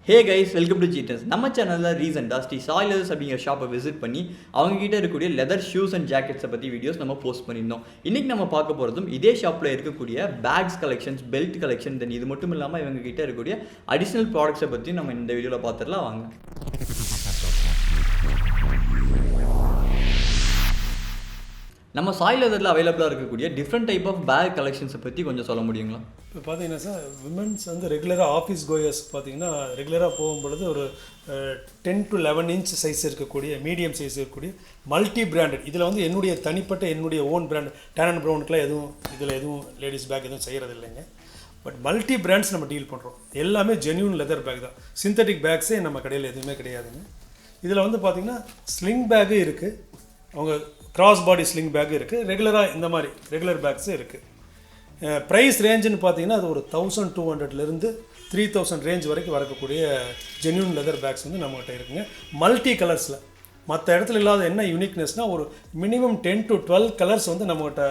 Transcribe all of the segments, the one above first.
Hey guys, welcome to Gtrendz. நம்ம சேனல்ல ரீசெண்டா Sri Sai Leathers அப்படிங்கிற ஷாப்பை விசிட் பண்ணி அவங்க கிட்ட இருக்கக்கூடிய லெதர் ஷூஸ் அண்ட் ஜாக்கெட்ஸை பற்றி வீடியோஸ் நம்ம போஸ்ட் பண்ணியிருந்தோம். இன்னைக்கு நம்ம பார்க்க போகிறதும் இதே ஷாப்பில் இருக்கக்கூடிய பேக்ஸ் கலெக்ஷன்ஸ், பெல்ட் கலெக்ஷன், தென் இது மட்டும் இல்லாமல் இவங்க கிட்ட இருக்கக்கூடிய அடிஷ்னல் ப்ராடக்ட்ஸை பற்றி நம்ம இந்த வீடியோவில் பார்த்துடலாம் வாங்க. நம்ம சாய் லெதரில் அவைலபிளாக இருக்கக்கூடிய டிஃப்ரெண்ட் டைப் ஆஃப் பேக் கலெக்ஷன்ஸை பற்றி கொஞ்சம் சொல்ல முடியுங்களா? இப்போ பார்த்தீங்கன்னா சார், விமென்ஸ் வந்து ரெகுலராக ஆஃபீஸ் கோயர்ஸ் பார்த்தீங்கன்னா ரெகுலராக போகும்பொழுது ஒரு 10 to 11 inch சைஸ் இருக்கக்கூடிய மீடியம் சைஸ் இருக்கக்கூடிய மல்டி பிராண்டட், இதில் வந்து என்னுடைய ஓன் பிராண்ட் டேன் அண்ட் ப்ரௌனுக்குலாம் எதுவும் லேடிஸ் பேக் எதுவும் செய்கிறது இல்லைங்க. பட் மல்டி பிராண்ட்ஸ் நம்ம டீல் பண்ணுறோம். எல்லாமே ஜென்யூன் லெதர் பேக் தான். சிந்தட்டிக் பேக்ஸே நம்ம கடையில் எதுவுமே கிடையாதுங்க. இதில் வந்து பார்த்திங்கன்னா ஸ்லிங் பேக்கு இருக்குது, அவங்க கிராஸ் பாடி ஸ்லிங் பேக் இருக்குது, ரெகுலராக இந்த மாதிரி ரெகுலர் பேக்ஸும் இருக்குது. ப்ரைஸ் ரேஞ்சுன்னு பார்த்தீங்கன்னா அது ஒரு 1200 3000 ரேஞ்ச் வரைக்கும் வரக்கூடிய ஜென்யூன் லெதர் பேக்ஸ் வந்து நம்மகிட்ட இருக்குங்க. மல்டி கலர்ஸில் மற்ற இடத்துல இல்லாத என்ன யூனிக்னஸ்னால் ஒரு மினிமம் 10 to 12 கலர்ஸ் வந்து நம்மகிட்ட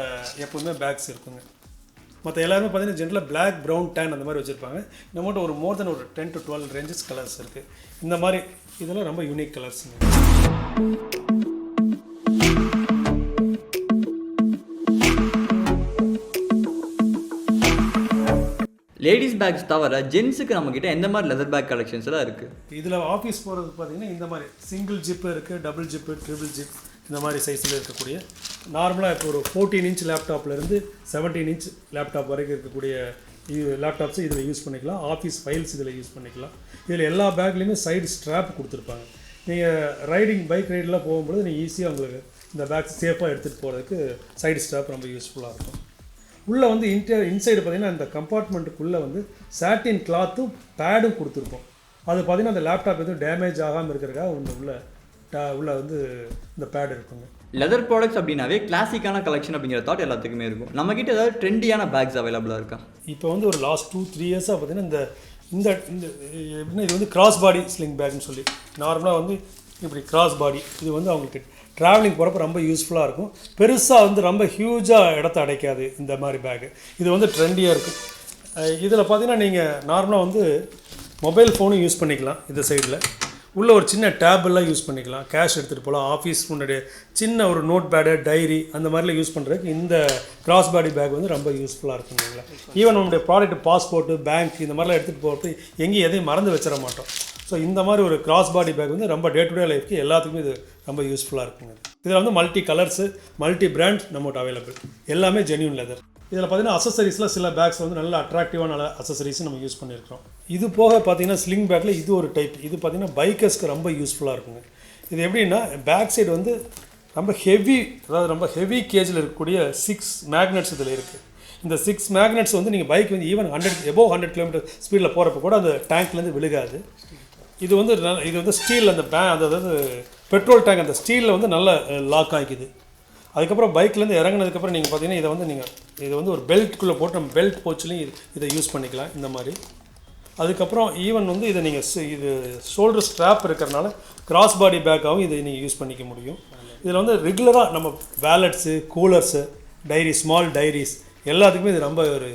எப்போவுமே பேக்ஸ் இருக்குங்க. மற்ற எல்லாருமே பார்த்தீங்கன்னா ஜென்ரலாக பிளாக், ப்ரௌன், டேன் அந்த மாதிரி வச்சுருப்பாங்க. நம்மகிட்ட ஒரு மோர் தென் ஒரு 10 to 12 ரேஞ்சஸ் கலர்ஸ் இருக்குது. இந்த மாதிரி இதெல்லாம் ரொம்ப யூனிக் கலர்ஸுங்க. லேடிஸ் பேக்ஸ் தவிர ஜென்ஸுக்கு நம்மக்கிட்ட எந்த மாதிரி லெதர் பேக் கலெக்ஷன்ஸ் எல்லாம் இருக்குது? இதில் ஆஃபீஸ் போகிறதுக்கு பார்த்தீங்கன்னா இந்த மாதிரி சிங்கிள் ஜிப்பு இருக்குது, டபுள் ஜிப்பு, ட்ரிபிள் ஜிப், இந்த மாதிரி சைஸில் இருக்கக்கூடிய நார்மலாக இப்போ ஒரு 14 inch லேப்டாப்லேருந்து 17 inch லேப்டாப் வரைக்கும் இருக்கக்கூடிய லேப்டாப்ஸு இதில் யூஸ் பண்ணிக்கலாம். ஆஃபீஸ் ஃபைல்ஸ் இதில் யூஸ் பண்ணிக்கலாம். இதில் எல்லா பேக்லேயுமே சைடு ஸ்ட்ராப் கொடுத்துருப்பாங்க. நீங்கள் ரைடிங் பைக் ரைடெலாம் போகும்போது நீங்கள் ஈஸியாக உங்களுக்கு இந்த பேக்ஸ் சேஃபாக எடுத்துகிட்டு போகிறதுக்கு சைடு ஸ்ட்ராப் ரொம்ப யூஸ்ஃபுல்லாக இருக்கும். உள்ளே வந்து இன்சைடு பார்த்திங்கன்னா இந்த கம்பார்ட்மெண்ட்டுக்குள்ளே வந்து சாட்டின் கிளாத்தும் பேடும் கொடுத்துருக்கோம். அது பார்த்திங்கன்னா அந்த லேப்டாப் எதுவும் டேமேஜ் ஆகாமல் இருக்கிறதுக்காக உள்ள வந்து இந்த பேட் இருக்குங்க. லெதர் ப்ராடக்ட்ஸ் அப்படின்னாவே கிளாசிக்கான கலெக்ஷன் அப்படிங்கிற தாட் எல்லாத்துக்குமே இருக்கும். நம்மக்கிட்ட ஏதாவது ட்ரெண்டியான பேக்ஸ் அவைலபிளாக இருக்கா? இப்போ வந்து ஒரு லாஸ்ட் 2-3 இயர்ஸாக பார்த்திங்கன்னா இந்த எப்படின்னா இது வந்து கிராஸ் பாடி ஸ்லிங் பேக்னு சொல்லி நார்மலாக வந்து இப்படி கிராஸ் பாடி இது வந்து அவங்களுக்கு ட்ராவலிங் போகிறப்ப ரொம்ப யூஸ்ஃபுல்லாக இருக்கும். பெருசாக வந்து ரொம்ப ஹியூஜாக இடத்த அடைக்காது இந்த மாதிரி பேக்கு. இது வந்து ட்ரெண்டியாக இருக்குது. இதில் பார்த்தீங்கன்னா நீங்கள் நார்மலாக வந்து மொபைல் ஃபோனும் யூஸ் பண்ணிக்கலாம். இந்த சைடில் உள்ள ஒரு சின்ன டேபெல்லாம் யூஸ் பண்ணிக்கலாம். கேஷ் எடுத்துகிட்டு போகலாம். ஆஃபீஸ் முன்னாடி சின்ன ஒரு நோட் பேடு, டைரி அந்த மாதிரிலாம் யூஸ் பண்ணுறதுக்கு இந்த கிராஸ் பாடி பேக் வந்து ரொம்ப யூஸ்ஃபுல்லாக இருக்குங்களா. ஈவன் நம்மளுடைய ப்ராடக்ட், பாஸ்போர்ட்டு, பேங்க் இந்த மாதிரிலாம் எடுத்துகிட்டு போகிறது எங்கேயும் எதையும் மறந்து வச்சிட மாட்டோம். ஸோ இந்த மாதிரி ஒரு கிராஸ் பாடி பேக் வந்து ரொம்ப டே டு டே லைஃப்க்கு எல்லாத்துக்குமே இது ரொம்ப யூஸ்ஃபுல்லாக இருக்குங்க. இதில் வந்து மல்டி கலர்ஸு, மல்டி பிராண்ட் நம்மகிட்ட அவைலபிள். எல்லாமே ஜென்யூன் லெதர். இதில் பார்த்தீங்கன்னா அசசரிஸில் சில பேக்ஸ் வந்து நல்ல அட்ராக்டிவான அசசரிஸ் நம்ம யூஸ் பண்ணியிருக்கிறோம். இது போக பார்த்தீங்கன்னா ஸ்லிங் பேக்கில் இது ஒரு டைப். இது பார்த்தீங்கன்னா பைக்கர்ஸ்க்கு ரொம்ப யூஸ்ஃபுல்லாக இருக்குங்க. இது எப்படின்னா பேக் சைடு வந்து ரொம்ப ஹெவி, அதாவது ரொம்ப ஹெவி கேஜில் இருக்கக்கூடிய 6 மேக்னெட்ஸ் இதில் இருக்குது. இந்த 6 மேக்னெட்ஸ் வந்து நீங்கள் பைக் வந்து ஈவன் 100 km ஸ்பீடில் போகிறப்ப கூட அந்த டேங்க்லேருந்து விழுகாது. இது வந்து ஸ்டீல், அந்த அதாவது பெட்ரோல் டேங்க் அந்த ஸ்டீலில் வந்து நல்லா லாக் ஆகிக்குது. அதுக்கப்புறம் பைக்லேருந்து இறங்கினதுக்கப்புறம் நீங்கள் பார்த்தீங்கன்னா இதை வந்து ஒரு பெல்ட்டுக்குள்ளே போட்டு நம்ம பெல்ட் போச்சுலையும் இதை யூஸ் பண்ணிக்கலாம் இந்த மாதிரி. அதுக்கப்புறம் ஈவன் வந்து இதை இது ஷோல்டர் ஸ்ட்ராப் இருக்கிறனால கிராஸ் பாடி பேக்காகவும் இதை நீங்கள் யூஸ் பண்ணிக்க முடியும். இதில் வந்து ரெகுலராக நம்ம வேலட்ஸு, கூலர்ஸு, டைரி, ஸ்மால் டைரிஸ் எல்லாத்துக்குமே இது ரொம்ப ஒரு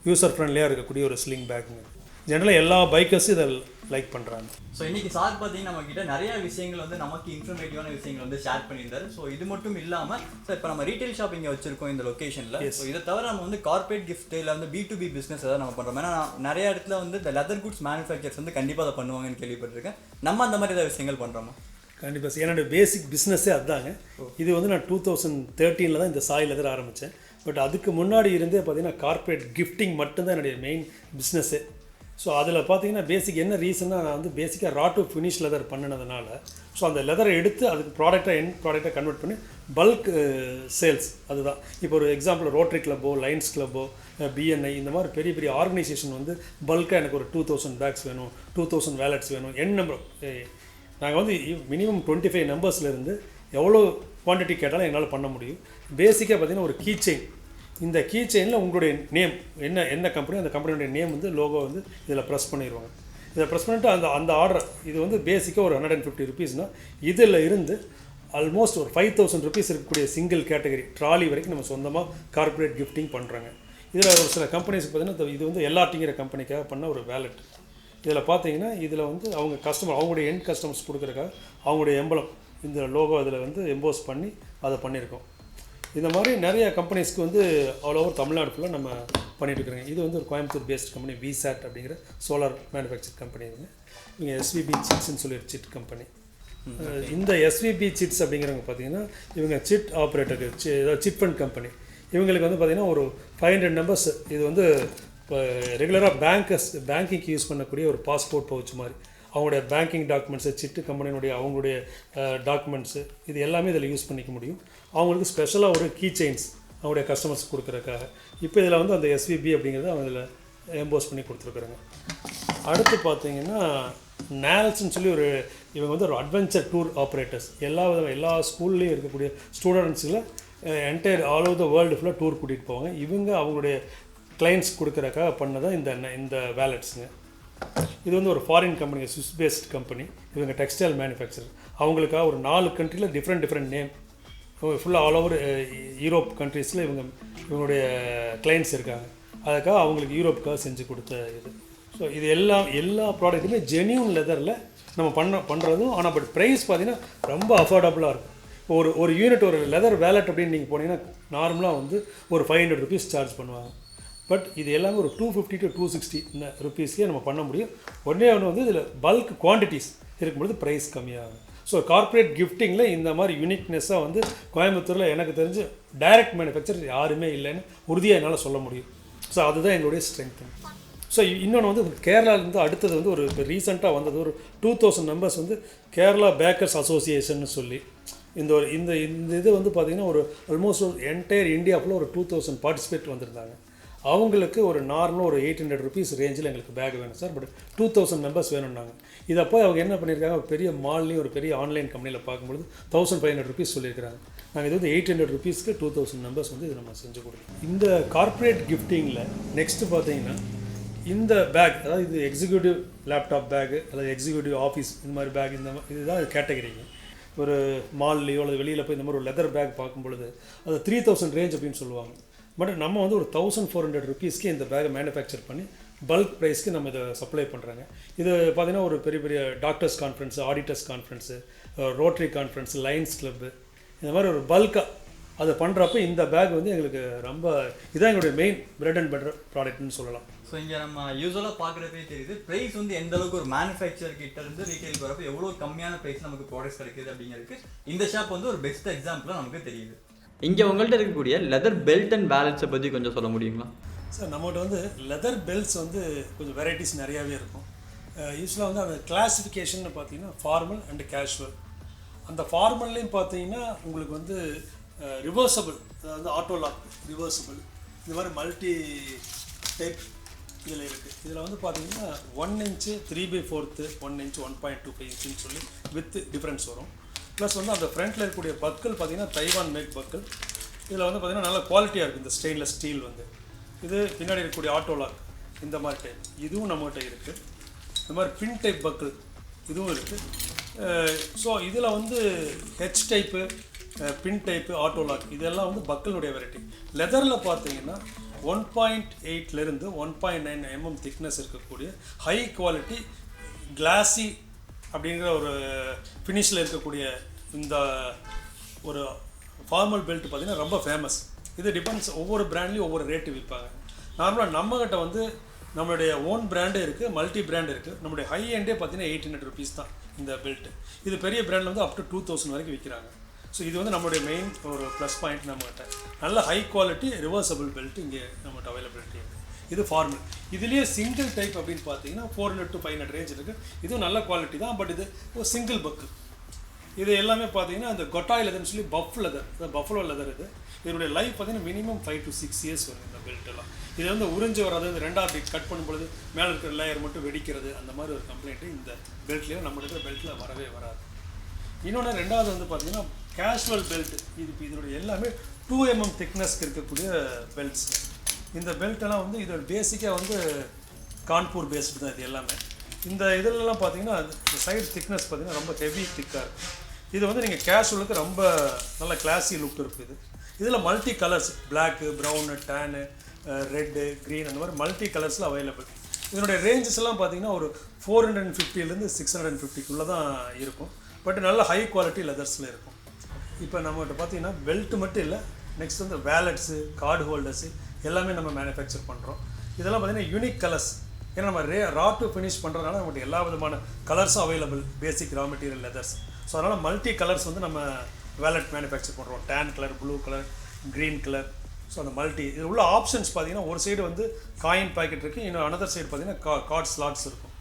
யூசர் ஃப்ரெண்ட்லியாக இருக்கக்கூடிய ஒரு ஸ்லிங் பேக்குங்க. ஜென்ரலாக எல்லா பைக்கர்ஸும் இதை லைக் பண்ணுறாங்க. ஸோ இன்றைக்கி சார் பார்த்தீங்கன்னா நம்மக்கிட்ட நிறைய விஷயங்கள் வந்து நமக்கு இன்ஃபர்மேட்டிவான விஷயங்கள் வந்து ஷேர் பண்ணியிருந்தாரு. ஸோ இது மட்டும் இல்லாமல் சார் இப்போ நம்ம ரீட்டைல் ஷாப் இங்கே வச்சிருக்கோம் இந்த லொக்கேஷனில். ஸோ இதை தவிர நம்ம வந்து கார்பரேட் கிஃப்ட் இல்லை வந்து B2B பிஸ்னஸ் ஏதாவது நம்ம பண்ணுறோம். ஏன்னா நிறைய இடத்துல வந்து இந்த லெதர் குட்ஸ் மேனுஃபேக்சர்ஸ் வந்து கண்டிப்பாக அதை பண்ணுவாங்கன்னு கேள்விப்பட்டிருக்கேன். நம்ம அந்த மாதிரி ஏதாவது விஷயங்கள் பண்ணுறோமா? கண்டிப்பாக சார். என்னோடய பேசிக் பிஸ்னஸே அதுதாங்க. இது வந்து நான் 2013 தான் இந்த சாய் லெதர் ஆரம்பித்தேன். பட் அதுக்கு முன்னாடி இருந்தே பார்த்தீங்கன்னா கார்பரேட் கிஃப்டிங் மட்டும்தான் என்னுடைய மெயின் பிஸ்னஸ்ஸே. ஸோ அதில் பார்த்தீங்கன்னா பேசிக் என்ன ரீசன்னா, நான் வந்து பேசிக்காக ரா டு ஃபினிஷ் லெதர் பண்ணினதுனால ஸோ அந்த லெதரை எடுத்து அதுக்கு ப்ராடக்டாக கன்வெர்ட் பண்ணி பல்க் சேல்ஸ். அதுதான் இப்போ ஒரு எக்ஸாம்பிள் ரோட்டரி கிளப்போ, லைன்ஸ் கிளப்போ, BNI இந்த மாதிரி பெரிய பெரிய ஆர்கனைசேஷன் வந்து பல்காக எனக்கு ஒரு 2000 பேக்ஸ் வேணும், 2000 வேலட்ஸ் வேணும், நம்பர் நாங்கள் வந்து மினிமம் 25 நம்பர்ஸ்லேருந்து எவ்வளோ குவான்டிட்டி கேட்டாலும் எங்களால் பண்ண முடியும். பேசிக்காக பார்த்தீங்கன்னா ஒரு கீ செயின். இந்த கீ செயினில் உங்களுடைய நேம் என்ன கம்பெனி, அந்த கம்பெனியோடைய நேம் வந்து லோகோ வந்து இதில் ப்ரெஸ் பண்ணிடுவாங்க. இதை ப்ரெஸ் பண்ணிவிட்டு அந்த ஆர்டர் இது வந்து பேசிக்காக ஒரு 150 rupeesனால் இதில் இருந்து ஆல்மோஸ்ட் ஒரு 5000 rupees இருக்கக்கூடிய சிங்கிள் கேட்டகரி ட்ராலி வரைக்கும் நம்ம சொந்தமாக கார்பரேட் கிஃப்டிங் பண்ணுறாங்க. இதில் ஒரு சில கம்பெனிஸ்க்கு பார்த்தீங்கன்னா இது வந்து எல்லாட்டிங்கிற கம்பெனிக்காக பண்ண ஒரு வேலெட். இதில் பார்த்தீங்கன்னா இதில் வந்து அவங்க கஸ்டமர் அவங்களுடைய எண்ட் கஸ்டமர்ஸ் கொடுக்குறக்காக அவங்களுடைய எம்பளம் இந்த லோகோ அதில் வந்து எம்போஸ் பண்ணி அதை பண்ணியிருக்கோம். இந்த மாதிரி நிறைய கம்பெனிஸ்க்கு வந்து ஆல் ஓவர் தமிழ்நாடு ஃபுல்லாக நம்ம பண்ணிட்டு இருக்கிறோங்க. இது வந்து ஒரு கோயம்புத்தூர் பேஸ்ட் கம்பெனி விசாட் அப்படிங்கிற சோலார் மேனுஃபேக்சர் கம்பெனி. இவங்க எஸ்விபி சிட்ஸ்ன்னு சொல்லி ஒரு சிட் கம்பெனி. இந்த எஸ்விபி சிட்ஸ் அப்படிங்கிறவங்க பார்த்தீங்கன்னா இவங்க சிட் ஆப்ரேட்டருக்கு சிட் ஃபண்ட் கம்பெனி. இவங்களுக்கு வந்து பார்த்திங்கன்னா ஒரு 500 நம்பர்ஸ். இது வந்து இப்போ ரெகுலராக பேங்கிங்க்கு யூஸ் பண்ணக்கூடிய ஒரு பாஸ்போர்ட் பவுச் மாதிரி. அவங்களுடைய பேங்கிங் டாக்குமெண்ட்ஸு சிட்டு கம்பெனியினுடைய அவங்களுடைய டாக்குமெண்ட்ஸு இது எல்லாமே இதில் யூஸ் பண்ணிக்க முடியும். அவங்களுக்கு ஸ்பெஷலாக ஒரு கீ செயின்ஸ் அவங்களுடைய கஸ்டமர்ஸ் கொடுக்குறக்காக இப்போ இதில் வந்து அந்த எஸ்விபி அப்படிங்கிறத அவங்க இதில் எம்போஸ் பண்ணி கொடுத்துருக்குறாங்க. அடுத்து பார்த்தீங்கன்னா நேல்ஸ்ன்னு சொல்லி இவங்க வந்து ஒரு அட்வென்ச்சர் டூர் ஆப்ரேட்டர்ஸ். எல்லா ஸ்கூல்லேயும் இருக்கக்கூடிய ஸ்டூடெண்ட்ஸில் entire all over the world ஃபுல்லாக டூர் கூட்டிகிட்டு போவாங்க. இவங்க அவங்களுடைய கிளைண்ட்ஸ் கொடுக்குறக்காக பண்ணதான் இந்த வேலட்ஸுங்க. இது வந்து ஒரு foreign company, Swiss based company. இவங்க டெக்ஸ்டைல் மேனுஃபேக்சர். அவங்களுக்காக ஒரு 4 கண்ட்ரியில் டிஃப்ரெண்ட் நேம் ஃபுல்லாக ஆல் ஓவர் யூரோப் கண்ட்ரீஸில் இவங்களுடைய கிளைண்ட்ஸ் இருக்காங்க. அதுக்காக அவங்களுக்கு யூரோப்புக்காக செஞ்சு கொடுத்த இது. ஸோ இது எல்லா ப்ராடக்ட்டுமே ஜென்யூன் லெதரில் நம்ம பண்ணுறதும். ஆனால் பட் ப்ரைஸ் பார்த்தீங்கன்னா ரொம்ப அஃபோர்டபுளாக இருக்கும். ஒரு யூனிட் ஒரு லெதர் வேலட் அப்படின்னு நீங்கள் போனீங்கன்னா நார்மலாக வந்து ஒரு 500 ருபீஸ் சார்ஜ் பண்ணுவாங்க. பட் இது எல்லாமே ஒரு 250 to 260 ருபீஸ்க்கே நம்ம பண்ண முடியும். ஒன்றே ஒன்று வந்து இதில் பல்க் குவான்டிட்டிஸ் இருக்கும்பொழுது ப்ரைஸ் கம்மியாகும். ஸோ கார்ப்பரேட் கிஃப்டிங்கில் இந்த மாதிரி யூனிக்னஸ்ஸாக வந்து கோயம்புத்தூரில் எனக்கு தெரிஞ்சு டைரக்ட் மேனுஃபேக்சர் யாருமே இல்லைன்னு உறுதியாக என்னால் சொல்ல முடியும். ஸோ அதுதான் எங்களுடைய ஸ்ட்ரென்த்து. ஸோ இன்னொன்று வந்து கேரளாவிலேருந்து அடுத்தது வந்து ஒரு ரீசெண்டாக வந்தது ஒரு 2000 மெம்பர்ஸ் வந்து கேரளா பேக்கர்ஸ் அசோசியேஷன் சொல்லி இந்த இது வந்து பார்த்திங்கன்னா ஒரு ஆல்மோஸ்ட் ஒரு என்டையர் இந்தியா ஃபுல்லாக ஒரு 2000 பார்ட்டிசிபேட் வந்திருந்தாங்க. அவங்களுக்கு ஒரு நார்மலாக ஒரு 800 ருபீஸ் ரேஞ்சில் எங்களுக்கு பேக் வேணும் சார், பட் 2000 மெம்பர்ஸ் வேணும்னாங்க. இதை போய் அவங்க என்ன பண்ணியிருக்காங்க, ஒரு பெரிய மால்லையும் ஒரு பெரிய ஆன்லைன் கம்பெனியில் பார்க்கும்போது 1500 ருபீஸ் சொல்லியிருக்கிறாங்க. நாங்கள் இது வந்து 800 ருபீஸ்க்கு 2000 மெம்பர்ஸ் வந்து இது நம்ம செஞ்சு கொடுக்கணும். இந்த கார்ப்பரேட் கிஃப்டிங்கில் நெக்ஸ்ட்டு பார்த்தீங்கன்னா இந்த பேக், அதாவது இது எக்ஸிக்யூட்டிவ் லேப்டாப் பேக்கு அல்லது எக்ஸிக்யூட்டிவ் ஆஃபீஸ் இந்த மாதிரி பேக், இதுதான் கேட்டகரிங்க. ஒரு மால்லையோ அல்லது வெளியில் போய் இந்த மாதிரி ஒரு லெதர் பேக் பார்க்கும்பொழுது அது 3000 ரேஞ்ச் அப்படின்னு சொல்லுவாங்க. பட் நம்ம வந்து ஒரு 1400 ருபீஸ்க்கு இந்த பேக்கை மேனுஃபேக்சர் பண்ணி பல்க் ப்ரைஸ்க்கு நம்ம இதை சப்ளை பண்ணுறாங்க. இது பார்த்திங்கன்னா ஒரு பெரிய doctors conference, auditors conference, rotary conference, lines club, இந்த மாதிரி ஒரு பல்காக அதை பண்ணுறப்ப இந்த பேக் வந்து எங்களுக்கு ரொம்ப இதான் எங்களுடைய மெயின் பிரெட் அண்ட் பட்டர் ப்ராடக்ட்னு சொல்லலாம். ஸோ இங்கே நம்ம யூஸ்வலாக பார்க்குறதே தெரியுது ப்ரைஸ் வந்து எந்த அளவுக்கு ஒரு மேனுஃபேக்சர் கிட்ட இருந்து ரீட்டைல் வரப்போ எவ்வளோ கம்மியான ப்ரைஸ் நமக்கு ப்ராடக்ட்ஸ் கிடைக்குது அப்படிங்கிறதுக்கு இந்த ஷாப் வந்து ஒரு பெஸ்ட் எக்ஸாம்பிளாக நமக்கு தெரியுது. இங்கே உங்கள்கிட்ட இருக்கக்கூடிய லெதர் பெல்ட் அண்ட் வேலட்ஸை பற்றி கொஞ்சம் சொல்ல முடியுங்களா? சார் நம்மகிட்ட வந்து லெதர் பெல்ட்ஸ் வந்து கொஞ்சம் வெரைட்டிஸ் நிறையாவே இருக்கும். யூஸ்வலாக வந்து அந்த கிளாஸிஃபிகேஷன் பார்த்தீங்கன்னா ஃபார்மல் அண்ட் கேஷுவல். அந்த ஃபார்மல்லையும் பார்த்தீங்கன்னா உங்களுக்கு வந்து ரிவர்சபிள், அதாவது ஆட்டோ லாக் ரிவர்சபிள், இந்த மாதிரி மல்டி டைப் இதில் இருக்குது. இதில் வந்து பார்த்தீங்கன்னா 1 இன்ச்சு 3/4, 1 இன்ச்சு 1.25 இன்ச்சுன்னு சொல்லி வித் டிஃப்ரென்ஸ் வரும். ப்ளஸ் வந்து அந்த ஃப்ரண்ட்டில் இருக்கக்கூடிய பக்கல் பார்த்தீங்கன்னா தைவான் மேக் பக்கல். இதில் வந்து பார்த்திங்கன்னா நல்ல குவாலிட்டியாக இருக்குது. இந்த ஸ்டெயின்லெஸ் ஸ்டீல் வந்து இது பின்னாடி இருக்கக்கூடிய ஆட்டோ லாக் இந்த மாதிரி டைப் இதுவும் நம்மகிட்ட இருக்குது. இந்த மாதிரி பின் டைப் பக்கல் இதுவும் இருக்குது. ஸோ இதில் வந்து ஹெச் டைப்பு, பின் டைப்பு, ஆட்டோ லாக் இதெல்லாம் வந்து பக்கலுடைய வெரைட்டி. லெதரில் பார்த்தீங்கன்னா 1.8லேருந்து 1.9 mm திக்னஸ் இருக்கக்கூடிய ஹை குவாலிட்டி கிளாஸி அப்படிங்கிற ஒரு ஃபினிஷில் இருக்கக்கூடிய இந்த ஒரு ஃபார்மல் பெல்ட் பார்த்திங்கன்னா ரொம்ப ஃபேமஸ். இது டிபெண்ட்ஸ், ஒவ்வொரு பிராண்ட்லேயும் ஒவ்வொரு ரேட்டு விற்பாங்க. நார்மலாக நம்மகிட்ட வந்து நம்மளுடைய ஓன் பிராண்டே இருக்குது, மல்டி பிராண்ட் இருக்குது. நம்மளுடைய ஹை எண்டே பார்த்தீங்கன்னா 1800 ருபீஸ் தான் இந்த பெல்ட்டு. இது பெரிய பிராண்டில் வந்து அப் டு 2000 வரைக்கும் விற்கிறாங்க. ஸோ இது வந்து நம்மளுடைய மெயின் ஒரு ப்ளஸ் பாயிண்ட். நம்மகிட்ட நல்ல ஹை குவாலிட்டி ரிவர்சபிள் பெல்ட் இங்கே நம்மகிட்ட அவைலபிலிட்டி இருக்குது. இது ஃபார்மல். இதுலேயே சிங்கிள் டைப் அப்படின்னு பார்த்தீங்கன்னா 400 to 500 ரேஞ்ச் இருக்குது. இதுவும் நல்ல குவாலிட்டி தான், பட் இது ஒரு சிங்கிள் பக்கு. இது எல்லாமே பார்த்தீங்கன்னா இந்த கொட்டாய் லெதர்னு சொல்லி பஃபலோ லெதர். இதனுடைய லைஃப் பார்த்தீங்கன்னா மினிமம் 5 to 6 இயர்ஸ் வரும் இந்த பெல்ட்டெல்லாம். இது வந்து உறிஞ்சு வராது, இந்த ரெண்டாவது கட் பண்ணும்பொழுது மேலே இருக்கிற லேயர் மட்டும் வெடிக்கிறது, அந்த மாதிரி ஒரு கம்ப்ளைண்ட்டு இந்த பெல்ட்லேயும் நம்ம இருக்கிற பெல்ட்டில் வரவே வராது. இன்னொன்று ரெண்டாவது வந்து பார்த்தீங்கன்னா கேஷுவல் பெல்ட். இதனுடைய எல்லாமே 2 mm திக்னஸ்க்கு இருக்கக்கூடிய பெல்ட்ஸ். இந்த பெல்ட்டெல்லாம் வந்து இதோட பேசிக்காக வந்து கான்பூர் பேஸ்டு தான் இது எல்லாமே. இந்த இதிலெல்லாம் பார்த்தீங்கன்னா சைடு திக்னஸ் பார்த்தீங்கன்னா ரொம்ப ஹெவி திக்காக இருக்கும். இது வந்து நீங்கள் கேஷுவலுக்கு ரொம்ப நல்ல கிளாஸி லுக் இருக்குது. இதில் multi colours, black, brown, tan, red, green அந்த மாதிரி மல்டி கலர்ஸில் அவைலபிள். இதனுடைய ரேஞ்சஸ் எல்லாம் பார்த்தீங்கன்னா ஒரு 450லேருந்து 650க்குள்ளே தான் இருக்கும். பட் நல்ல ஹை குவாலிட்டி லெதர்ஸில் இருக்கும். இப்போ நம்மகிட்ட பார்த்தீங்கன்னா பெல்ட் மட்டும் இல்லை, நெக்ஸ்ட் வந்து வேலட்ஸு, கார்டு ஹோல்டர்ஸு எல்லாமே நம்ம மேனுஃபேக்சர் பண்ணுறோம். இதெல்லாம் பார்த்தீங்கன்னா யூனிக் கலர்ஸ். ஏன்னா நம்ம ரா டு ஃபினிஷ் பண்ணுறதுனால நம்மகிட்ட எல்லா விதமான கலர்ஸும் available, basic raw material leathers. So அதனால் மல்டி கலர்ஸ் வந்து நம்ம வேலட் மேனுஃபேக்சர் பண்ணுறோம். Tan colour, blue colour, green colour. So அந்த மல்டி இது உள்ள ஆப்ஷன்ஸ் பார்த்தீங்கன்னா ஒரு சைடு வந்து காயின் பாக்கெட் இருக்குது, இன்னும் அனதர் சைடு பார்த்தீங்கன்னா கார்ட் ஸ்லாட்ஸ் இருக்கும்.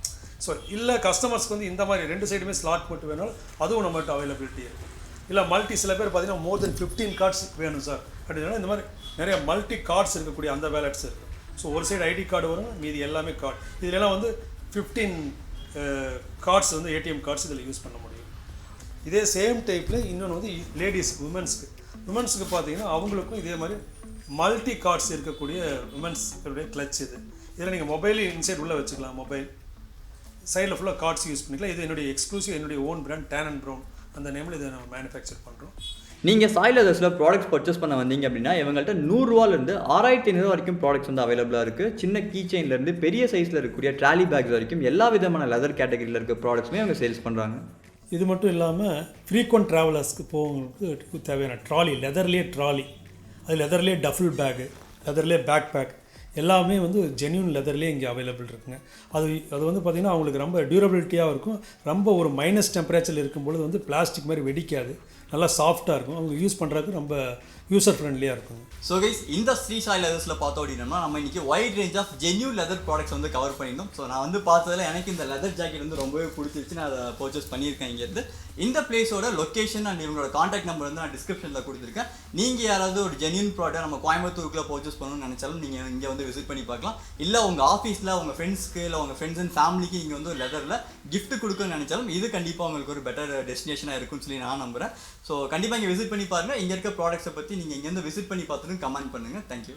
ஸோ இல்லை கஸ்டமர்ஸ்க்கு வந்து இந்த மாதிரி 2 சைடுமே ஸ்லாட் போட்டு வேணாலும் அதுவும் நம்மகிட்ட அவைலபிலிட்டி இருக்கும். இல்லை மல்டி சில பேர் பார்த்தீங்கன்னா மோர் தென் 15 கார்ட்ஸ் வேணும் சார் அப்படின்னா இந்த மாதிரி நிறைய மல்டி கார்ட்ஸ் இருக்கக்கூடிய அந்த வேலட்ஸ் இருக்குது. ஸோ ஒரு சைடு ஐடி கார்டு வரும், மீதி எல்லாமே கார்டு. இதிலெல்லாம் வந்து 15 கார்ட்ஸ் வந்து ஏடிஎம் கார்ட்ஸ் இதில் யூஸ் பண்ண முடியும். இதே சேம் டைப்பில் இன்னொன்று வந்து லேடிஸ் உமன்ஸுக்கு பார்த்தீங்கன்னா அவங்களுக்கும் இதே மாதிரி மல்டி கார்ட்ஸ் இருக்கக்கூடிய உமன்ஸுடைய கிளச் இது. இதில் நீங்கள் மொபைல் இன்சைட் உள்ளே வச்சுக்கலாம். மொபைல் சைடில் ஃபுல்லாக கார்ட்ஸ் யூஸ் பண்ணிக்கலாம். இது என்னுடைய எக்ஸ்க்ளூசிவ், என்னுடைய own brand tan and brown அந்த நேமில் இதை நம்ம மேனுஃபேக்சர் பண்ணுறோம். நீங்கள் சாய் லெதர்ஸில் ப்ராடக்ட்ஸ் பர்ச்சேஸ் பண்ண வந்தீங்க அப்படின்னா இவங்கள்ட்ட 100 ரூபாயிலேருந்து 6500 வரைக்கும் ப்ராடக்ட்ஸ் வந்து அவைலபிளாக இருக்குது. சின்ன கீ செயின்லேருந்து பெரிய சைஸில் இருக்கக்கூடிய ட்ராலி பேக்ஸ் வரைக்கும் எல்லா விதமான லெதர் கேட்டகரியில் இருக்க ப்ராடக்ட்ஸுமே அவங்க சேல்ஸ் பண்ணுறாங்க. இது மட்டும் இல்லாமல் ஃப்ரீக்வெண்ட் ட்ராவலர்ஸ்க்கு போகிறவங்களுக்கு தேவையான ட்ராலி, லெதர்லேயே ட்ராலி, அது லெதர்லேயே டஃபிள் பேக்கு, லெதர்லேயே பேக் பேக் எல்லாமே வந்து ஜென்யூன் லெதர்லேயே இங்கே அவைலபிள் இருக்குங்க. அது வந்து பார்த்திங்கன்னா அவங்களுக்கு ரொம்ப டியூரபிலிட்டியாக இருக்கும். ரொம்ப ஒரு மைனஸ் டெம்பரேச்சரில் இருக்கும்பொழுது வந்து பிளாஸ்டிக் மாதிரி வெடிக்காது, நல்லா சாஃப்டாக இருக்கும். அவங்க யூஸ் பண்ணுறதுக்கு ரொம்ப யூசர் ஃப்ரெண்ட்லியாக இருக்கும். ஸோ கைஸ், இந்த ஸ்ரீ சாய் லெதர்ஸில் பார்த்தோம் அப்படின்னா நம்ம இன்றைக்கி wide range of genuine leather products வந்து கவர் பண்ணியிருந்தோம். ஸோ நான் வந்து பார்த்ததில் எனக்கு இந்த லெதர் ஜாக்கெட் வந்து ரொம்பவே பிடிச்சிருச்சு. நான் அதை பர்ச்சேஸ் பண்ணியிருக்கேன் இங்கேருந்து. இந்த பிளேஸோட லொக்கேஷன் அண்ட் இவங்களோட காண்டாக்ட் நம்பர் வந்து நான் டிஸ்கிரிப்ஷனில் கொடுத்துருக்கேன். நீங்கள் யாராவது ஒரு ஜென்யூன் ப்ராடக்ட் நம்ம கோயம்புத்தூருக்குள்ள பர்ச்சேஸ் பண்ணணும்னு நினச்சாலும் நீங்கள் இங்கே வந்து விசிட் பண்ணி பார்க்கலாம். இல்லை உங்கள் ஆஃபீஸில் உங்கள் ஃப்ரெண்ட்ஸ்க்கு இல்லை உங்கள் ஃப்ரெண்ட்ஸ் அண்ட் ஃபேமிலிக்கு இங்கே வந்து ஒரு லெதரில் கிஃப்ட் கொடுக்கணும்னு நினச்சாலும் இது கண்டிப்பாக உங்களுக்கு ஒரு பெட்டர் டெஸ்டினேஷனாக இருக்குன்னு சொல்லி நான் நம்புகிறேன். ஸோ கண்டிப்பாக இங்கே விசிட் பண்ணி பாருங்கள். இங்கே இருக்க ப்ராடக்ட்ஸை பற்றி நீங்கள் இங்கேருந்து விசிட் பண்ணி பார்த்துட்டு கமெண்ட் பண்ணுங்கள். தேங்க்யூ.